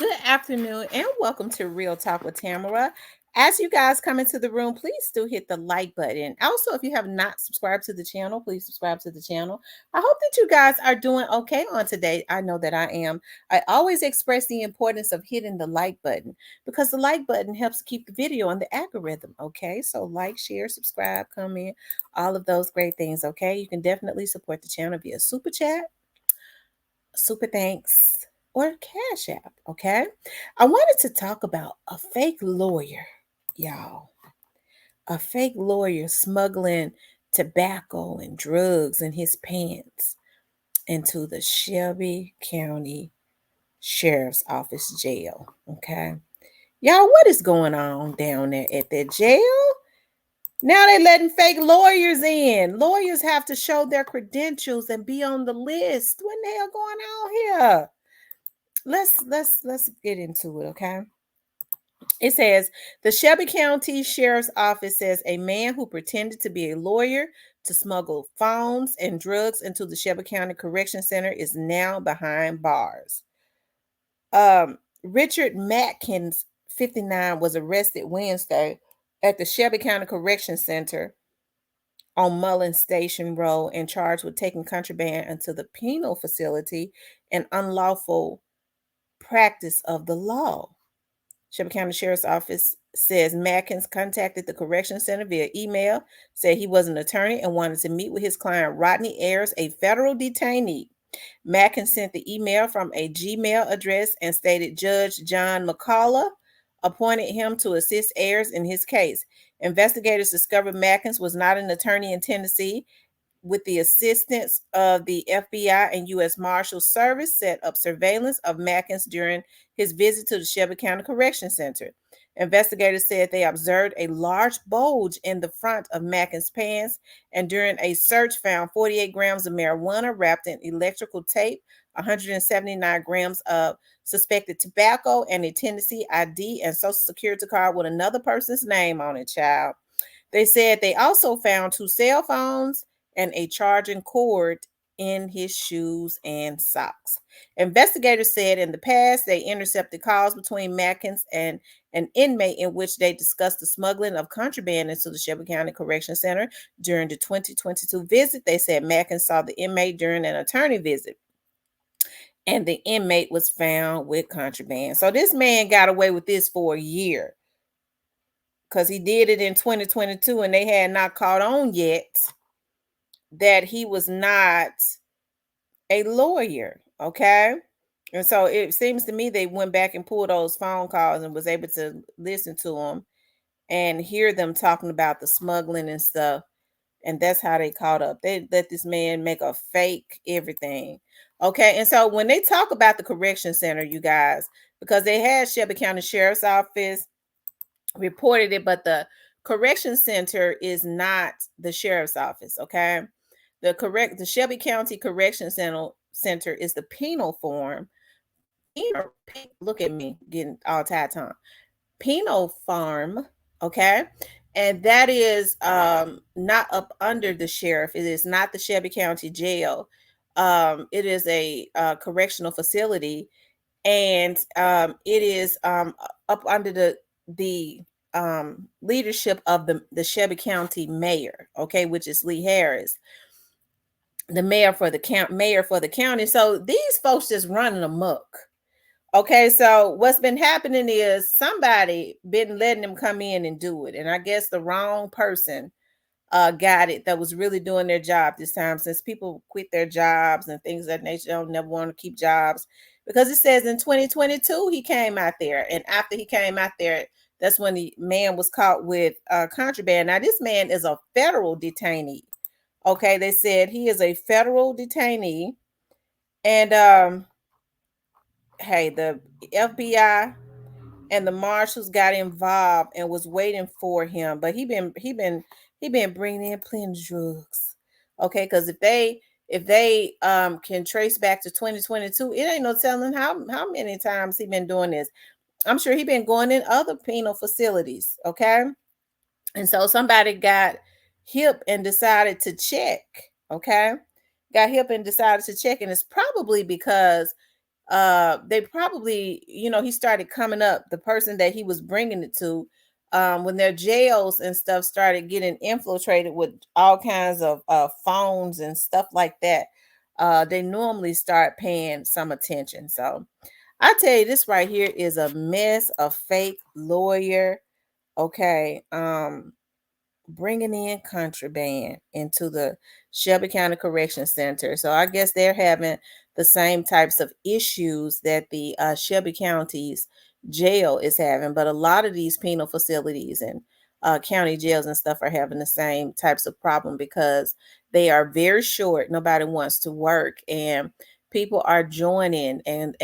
Good afternoon and welcome to Real Talk with Tamara. As you guys come into the room, please do hit the like button. Also, if you have not subscribed to the channel, please subscribe to the channel. I hope that you guys are doing okay on today. I know that I am. I always express the importance of hitting the like button because the like button helps keep the video on the algorithm. Okay, so like, share, subscribe, comment, all of those great things. Okay, you can definitely support the channel via super chat, super thanks, or cash app. Okay, I wanted to talk about a fake lawyer, y'all. A fake lawyer smuggling tobacco and drugs in his pants into the Shelby County Sheriff's Office jail. Okay, y'all, what is going on down there at that jail? Now they're letting fake lawyers in. Lawyers have to show their credentials and be on the list. What the hell going on here? Let's get into it, okay? It says the Shelby County Sheriff's Office says a man who pretended to be a lawyer to smuggle phones and drugs into the Shelby County Correction Center is now behind bars. Richard Matkins, 59, was arrested Wednesday at the Shelby County Correction Center on Mullen Station Road and charged with taking contraband into the penal facility and unlawful practice of the law. Shelby County Sheriff's Office says Matkins contacted the correction center via email, said he was an attorney and wanted to meet with his client Rodney Ayers, a federal detainee. Matkins sent the email from a Gmail address and stated Judge John McCullough appointed him to assist Ayers in his case. Investigators discovered Matkins was not an attorney in Tennessee. With the assistance of the FBI and U.S. Marshals Service, set up surveillance of Matkins during his visit to the Shelby County Correction Center. Investigators said they observed a large bulge in the front of Matkins' pants and during a search found 48 grams of marijuana wrapped in electrical tape, 179 grams of suspected tobacco, and a Tennessee ID and social security card with another person's name on it, child. They said they also found 2 cell phones and a charging cord in his shoes and socks. Investigators said in the past they intercepted calls between Matkins and an inmate in which they discussed the smuggling of contraband into the Shelby County Correction Center during the 2022 visit. They said Matkins saw the inmate during an attorney visit, and the inmate was found with contraband. So this man got away with this for a year because he did it in 2022 and they had not caught on yet that he was not a lawyer, okay? And so it seems to me they went back and pulled those phone calls and was able to listen to them and hear them talking about the smuggling and stuff. And that's how they caught up. They let this man make a fake everything. Okay. And so when they talk about the correction center, you guys, because they had Shelby County Sheriff's Office reported it, but the correction center is not the sheriff's office. Okay. The Shelby County Correction Center is the penal form. Look at me getting all tied on. Penal farm, okay, and that is not up under the sheriff. It is not the Shelby County Jail. It is a correctional facility, and it is up under the leadership of the Shelby County mayor, okay, which is Lee Harris, the mayor for the county. So these folks just running amok. Okay, so what's been happening is somebody been letting them come in and do it, and I guess the wrong person got it that was really doing their job this time, since people quit their jobs and things of that nature, don't never want to keep jobs, because it says in 2022 he came out there, and after he came out there, that's when the man was caught with contraband. Now this man is a federal detainee. Okay, they said he is a federal detainee, and hey, the FBI and the marshals got involved and was waiting for him, but he been bringing in plenty of drugs. Okay, because if they can trace back to 2022, it ain't no telling how many times he been doing this. I'm sure he been going in other penal facilities. Okay, and so somebody got hip and decided to check. Okay, got hip and decided to check, and it's probably because they probably, he started coming up, the person that he was bringing it to, when their jails and stuff started getting infiltrated with all kinds of phones and stuff like that. They normally start paying some attention. So I tell you, this right here is a mess, a fake lawyer. Okay. Bringing in contraband into the Shelby County Correction Center. So I guess they're having the same types of issues that the Shelby County's jail is having, but a lot of these penal facilities and county jails and stuff are having the same types of problem because they are very short. Nobody wants to work, and people are joining and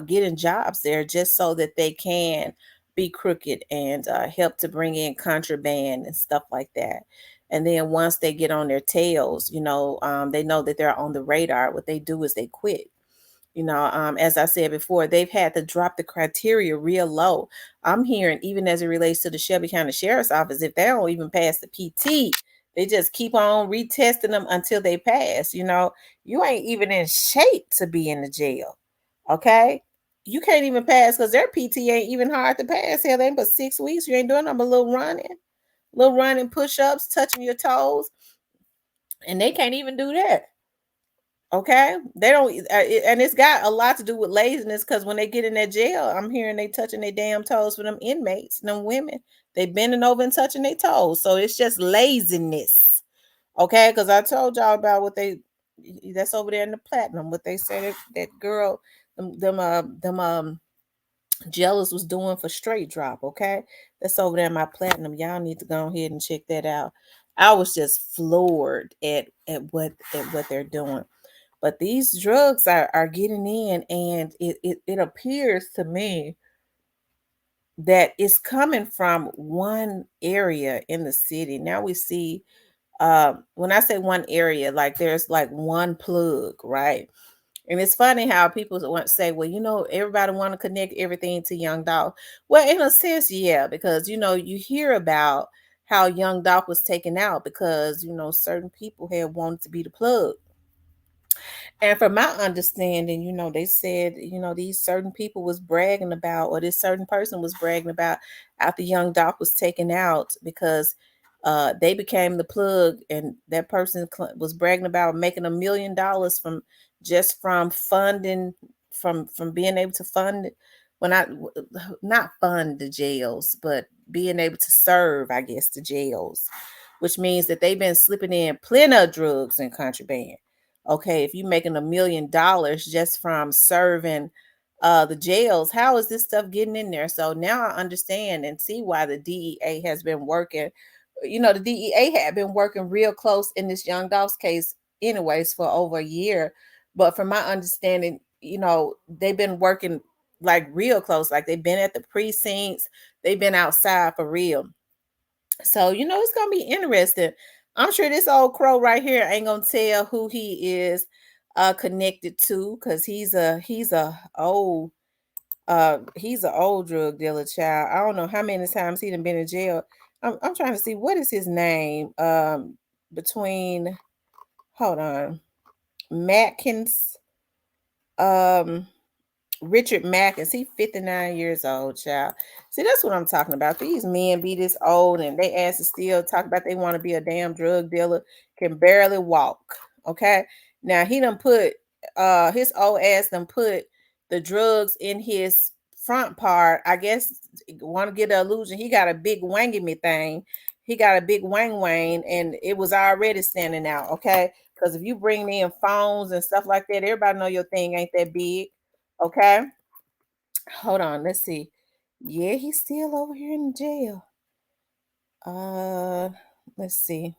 getting jobs there just so that they can be crooked and help to bring in contraband and stuff like that. And then once they get on their tails, they know that they're on the radar. What they do is they quit. As I said before, they've had to drop the criteria real low. I'm hearing, even as it relates to the Shelby County Sheriff's Office, if they don't even pass the PT, they just keep on retesting them until they pass. You ain't even in shape to be in the jail. Okay? You can't even pass because their PT ain't even hard to pass. Hell, they ain't but 6 weeks. You ain't doing them a little running, push-ups, touching your toes, and they can't even do that. Okay, they don't, and it's got a lot to do with laziness because when they get in that jail, I'm hearing they touching their damn toes for them inmates, them women. They bending over and touching their toes, so it's just laziness. Okay, because I told y'all about what that's over there in the platinum. What they said that girl, them jealous was doing for straight drop. Okay, that's over there in my platinum. Y'all need to go ahead and check that out. I was just floored at what they're doing. But these drugs are getting in, and it appears to me that it's coming from one area in the city. Now we see, when I say one area, like there's like one plug, right? And it's funny how people want to say, well, everybody want to connect everything to Young Dolph. Well, in a sense, yeah, because you hear about how Young Dolph was taken out because certain people had wanted to be the plug. And from my understanding, they said, these certain people was bragging about, or this certain person was bragging about after Young Doc was taken out because they became the plug, and that person was bragging about making $1 million from funding, from being able to fund, well, not fund the jails, but being able to serve, I guess, the jails, which means that they've been slipping in plenty of drugs and contraband. Okay, if you're making $1 million just from serving the jails, how is this stuff getting in there? So now I understand and see why the DEA has been working. The DEA had been working real close in this Young Doss case, anyways, for over a year. But from my understanding, they've been working like real close, like they've been at the precincts, they've been outside for real. So, it's gonna be interesting. I'm sure this old crow right here ain't gonna tell who he is connected to, because he's an old drug dealer, child. I don't know how many times he done been in jail. I'm trying to see what is his name. Between, hold on, Matkins, um Richard Mack, is he 59 years old, child? See, that's what I'm talking about. These men be this old and they ass is still talk about they want to be a damn drug dealer, can barely walk. Okay. Now he done put his old ass done put the drugs in his front part. I guess want to get the illusion he got a big wangy me thing. He got a big wang wang, and it was already standing out. Okay. Because if you bring me in phones and stuff like that, everybody know your thing ain't that big. Okay. Hold on, let's see. Yeah, he's still over here in jail. Uh, let's see.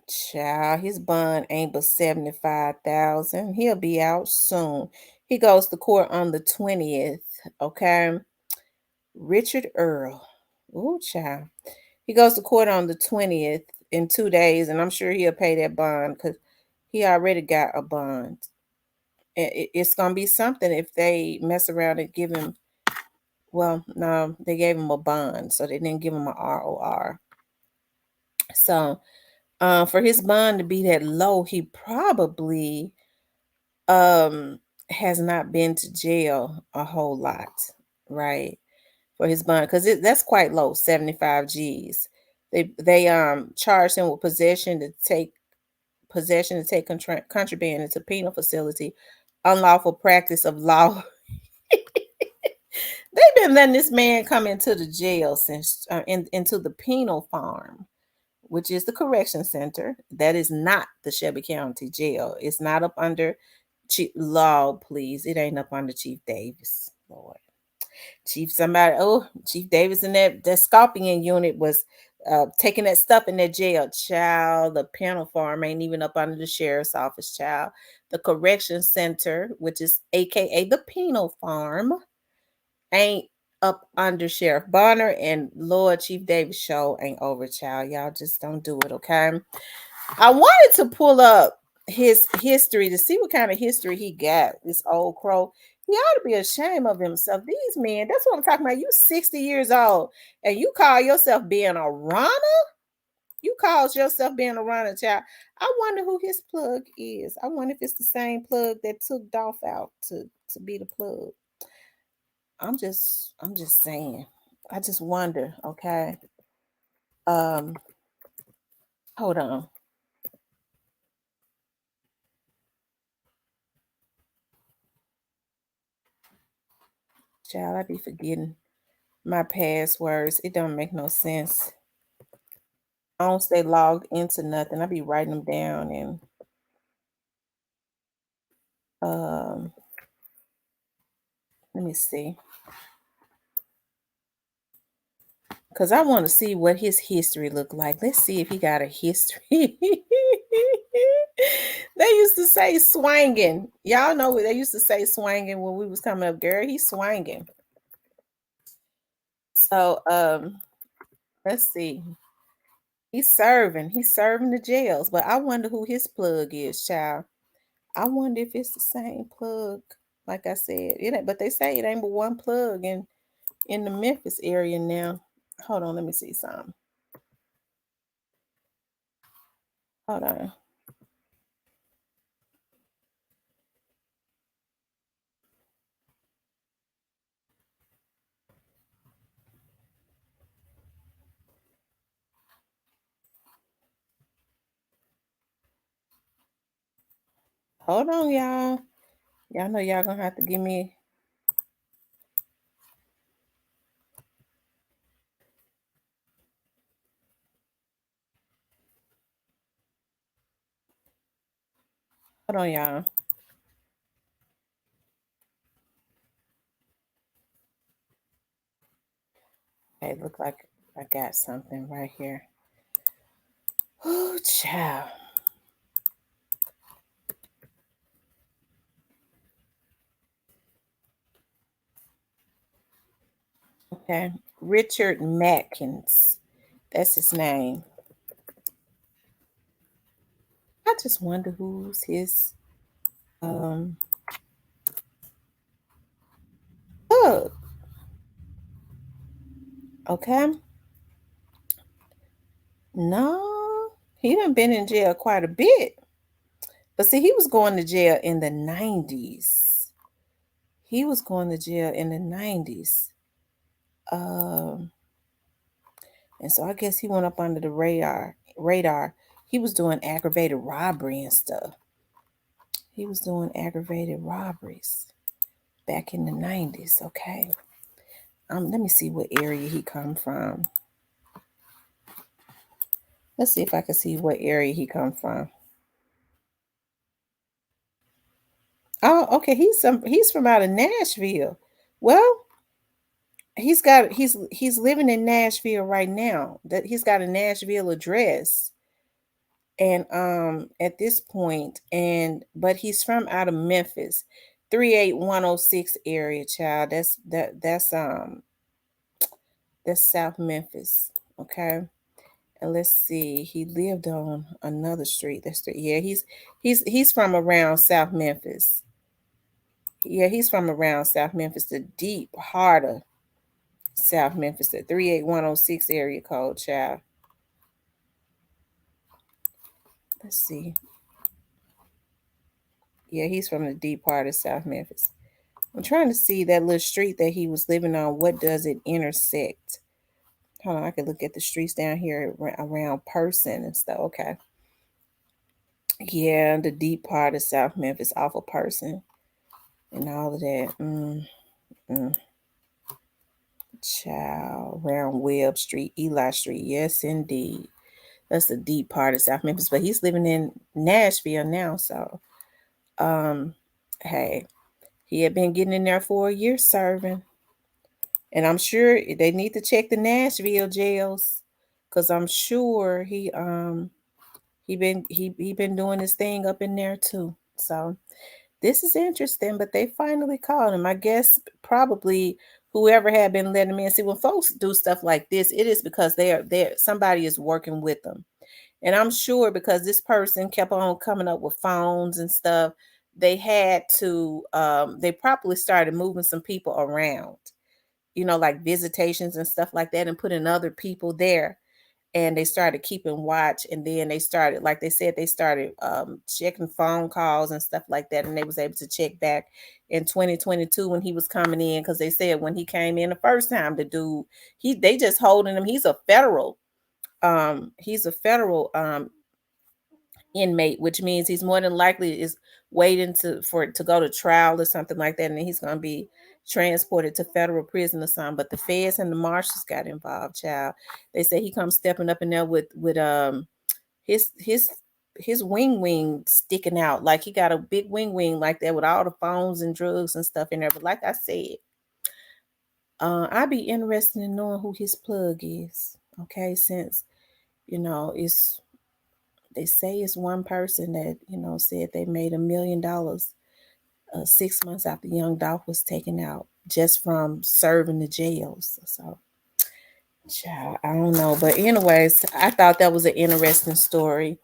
Child, his bond ain't but 75,000. He'll be out soon. He goes to court on the 20th. Okay. Richard Earl. Ooh, child. He goes to court on the 20th in 2 days, and I'm sure he'll pay that bond because he already got a bond. It's gonna be something if they mess around and give him. Well, no, they gave him a bond, so they didn't give him a ROR. So, for his bond to be that low, he probably has not been to jail a whole lot, right? For his bond, because that's quite low, 75 G's. They charged him with possession to take contraband into penal facility, unlawful practice of law. They've been letting this man come into the jail since into the penal farm, which is the correction center. That is not the Shelby County Jail. It's not up under Chief Law, please. It ain't up under Chief Davis. Lord. Chief Davis and that scorpion unit was taking that stuff in that jail. Child, the penal farm ain't even up under the sheriff's office, child. The correction center, which is AKA the penal farm, ain't up under Sheriff Bonner, and Lord Chief Davis show ain't over, child. Y'all just don't do it, okay? I wanted to pull up his history to see what kind of history he got. This old crow. He ought to be ashamed of himself. These men, that's what I'm talking about. You 60 years old and you call yourself being a runner? You call yourself being a runner, child. I wonder who his plug is. I wonder if it's the same plug that took Dolph out to be the plug. I'm just saying. I just wonder, okay? Um, hold on. Child, I be forgetting my passwords. It don't make no sense. I don't stay logged into nothing. I be writing them down and um let me see. Cause I want to see what his history look like. Let's see if he got a history. They used to say swanging. Y'all know what they used to say swanging when we was coming up, girl. He's swanging. So let's see. He's serving the jails, but I wonder who his plug is, child. I wonder if it's the same plug. Like I said, it ain't, but they say it ain't but one plug in the Memphis area now. Hold on, let me see something. Hold on. Hold on, y'all. Y'all know y'all gonna have to give me. Hold on, y'all. Okay, look like I got something right here. Oh, child. Okay, Richard Matkins. That's his name. I just wonder who's his um plug. Okay. No, he done been in jail quite a bit. But see, he was going to jail in the 90s. He was going to jail in the 90s. Um, and so I guess he went up under the radar. He was doing aggravated robbery and stuff. He was doing aggravated robberies back in the 90s. Okay. Let me see what area he come from. Let's see if I can see what area he come from. Oh, okay. He's from out of Nashville. Well, he's living in Nashville right now. That he's got a Nashville address. And at this point, and but he's from out of Memphis, 38106 area, child. That's South Memphis. Okay. And let's see, he lived on another street. Yeah, he's from around South Memphis. Yeah, he's from around South Memphis, the deep heart of South Memphis, the 38106 area code, child. Let's see. Yeah, he's from the deep part of South Memphis. I'm trying to see that little street that he was living on. What does it intersect? Hold on, I can look at the streets down here around Person and stuff. Okay. Yeah, the deep part of South Memphis off of Person and all of that. Mm. Child, around Webb Street, Eli Street. Yes, indeed. That's the deep part of South Memphis. But he's living in Nashville now. So, hey, he had been getting in there for a year serving. And I'm sure they need to check the Nashville jails. Cause I'm sure he been doing his thing up in there too. So this is interesting, but they finally called him. I guess probably whoever had been letting him in. See, when folks do stuff like this, it is because they're somebody is working with them. And I'm sure because this person kept on coming up with phones and stuff, they had to they probably started moving some people around, like visitations and stuff like that, and putting other people there, and they started keeping watch, and then they started, like they said, they started checking phone calls and stuff like that, and they was able to check back in 2022 when he was coming in, because they said when he came in the first time, the dude, they just holding him. He's a federal inmate, which means he's more than likely is waiting to go to trial or something like that, and then he's going to be transported to federal prison or something. But the feds and the marshals got involved, child. They say he comes stepping up in there with his wing sticking out, like he got a big wing like that with all the phones and drugs and stuff in there. But like I said, I'd be interested in knowing who his plug is. Okay, since it's they say it's one person that said they made $1 million 6 months after young Dolph was taken out just from serving the jails. So, child, I don't know, but anyways, I thought that was an interesting story.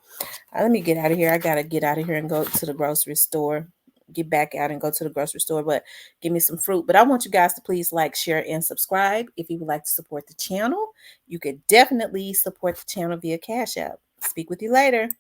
Let me get out of here. I gotta get out of here and go to the grocery store. Get back out and go to the grocery store, but give me some fruit. But I want you guys to please like, share, and subscribe. If you would like to support the channel, you could definitely support the channel via Cash App. Speak with you later.